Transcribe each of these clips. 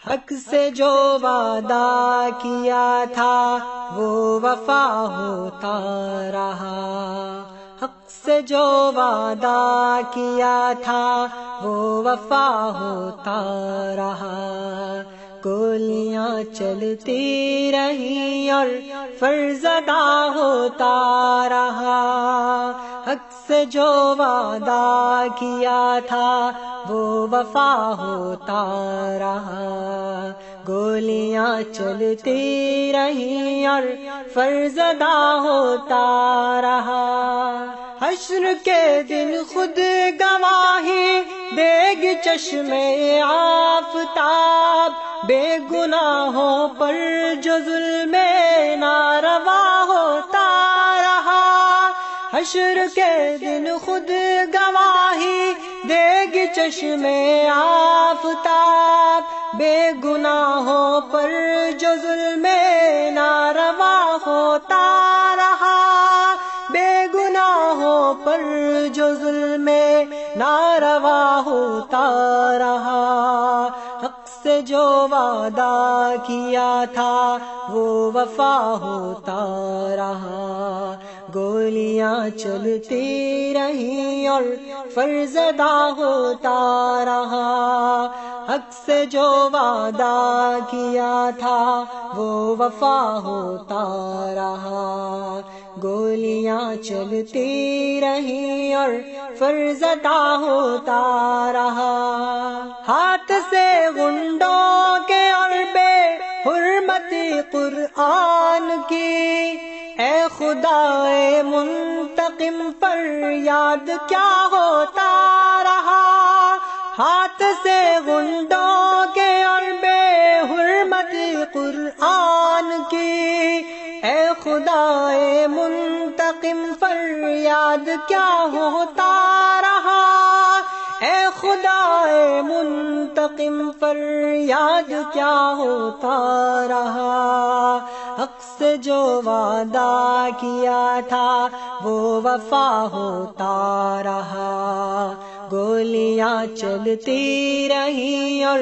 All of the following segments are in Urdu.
حق سے جو وعدہ کیا تھا وہ وفا ہوتا رہا، حق سے جو وعدہ کیا تھا وہ وفا ہوتا رہا، گولیاں چلتی رہی اور فرض ادا ہوتا رہا، حق سے جو وعدہ کیا تھا وہ وفا ہوتا رہا، گولیاں چلتی رہی اور فرض ادا ہوتا رہا، حشر کے دن خود گواہی دے گی چشم آفتاب، بے گناہوں پر جو ظلم ناروا ہوتا رہا، حشر کے دن خود گواہی دے گی چشم آفتاب، بے گناہوں پر جو ظلم ناروا ہوتا رہا، بے گناہوں پر جو ظلم ناروا ہوتا رہا، حق سے جو وعدہ کیا تھا وہ وفا ہوتا رہا، گولیاں چلتی رہی اور فرض ادا ہوتا رہا، حق سے جو وعدہ کیا تھا وہ وفا ہوتا رہا، گولیاں چلتی رہی اور فرض ادا ہوتا رہا، ہاتھ سے گنڈوں کے اور بے حرمتی قرآن کی، اے خدائے منتقم پر یاد کیا ہوتا رہا، ہاتھ سے گنڈوں کے اور بے حرمتی قرآن کی، اے خدائے منتقم پر یاد کیا ہوتا رہا، اے خدائے منتقم پر یاد کیا ہوتا رہا، حق سے جو وعدہ کیا تھا وہ وفا ہوتا رہا، گولیاں چلتی رہی اور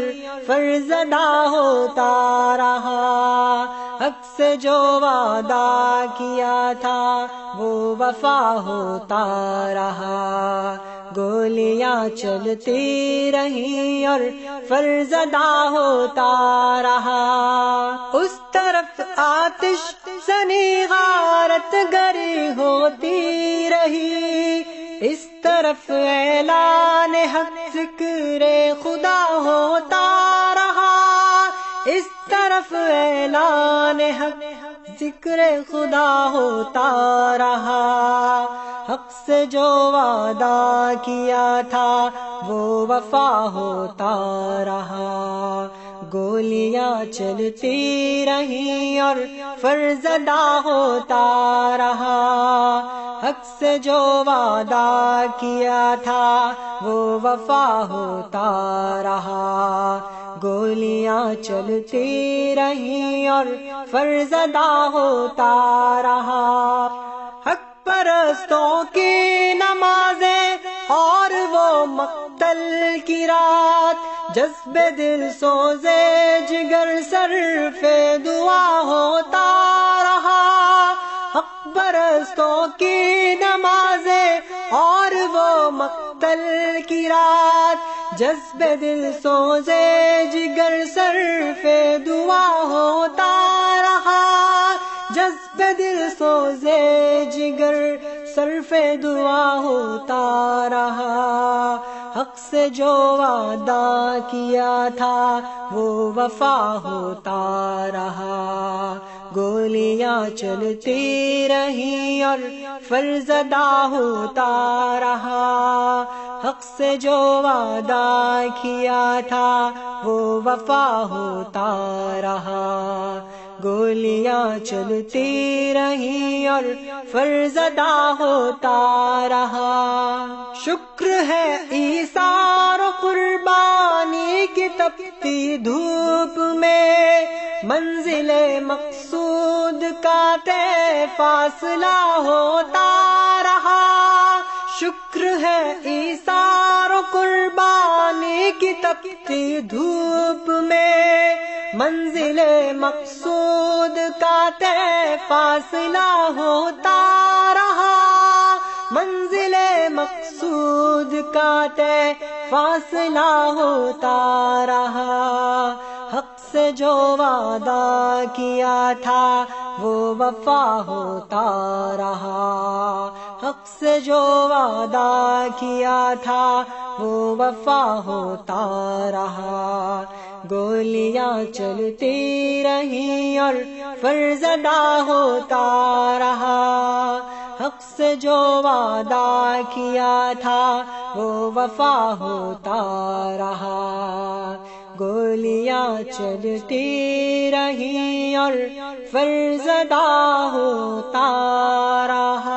فرض ادا ہوتا رہا، حق سے جو وعدہ کیا تھا وہ وفا ہوتا رہا، گولیاں چلتی رہی اور فرض ادا ہوتا رہا، اس طرف آتش زنی غارت گری ہوتی رہی، اس طرف اعلان حق ذکر خدا ہوتا رہا، اس طرف اعلان حق ذکر خدا ہوتا رہا، حق سے جو وعدہ کیا تھا وہ وفا ہوتا رہا، گولیاں چلتی رہی اور فرض ادا ہوتا رہا، حق سے جو وعدہ کیا تھا وہ وفا ہوتا رہا، گولیاں چلتی رہی اور فرض ادا ہوتا رہا، حق پرستوں کی نمازیں اور وہ مقتل کی رات، جذب دل سوزے جگر صرف دعا ہوتا رہا، حق پرستوں کی نمازیں اور وہ مقتل کی رات، جذب دل سوزے جگر صرف دعا ہوتا رہا، جذب دل سوزے جگر صرف دعا ہوتا رہا، حق سے جو وعدہ کیا تھا وہ وفا ہوتا رہا، گولیاں چلتی رہی اور فرض ادا ہوتا رہا، حق سے جو وعدہ کیا تھا وہ وفا ہوتا رہا، گولیاں چلتی رہی اور فرض ادا ہوتا رہا، شکر ہے ایثار و قربانی کی تپتی دھوپ میں، منزل مقصود کا طے فاصلہ ہوتا رہا، شکر ہے ایثار و قربانی کی تپتی دھوپ میں، منزل مقصود کا طے فاصلہ ہوتا رہا، منزل مقصود کا طے فاصلہ ہوتا رہا، حق سے جو وعدہ کیا تھا وہ وفا ہوتا رہا، حق سے جو وعدہ کیا تھا وہ وفا ہوتا رہا، گولیاں چلتی رہیں اور فرض ادا ہوتا رہا، حق سے جو وعدہ کیا تھا وہ وفا ہوتا رہا، گولیاں چلتی رہیں اور فرض ادا ہوتا رہا۔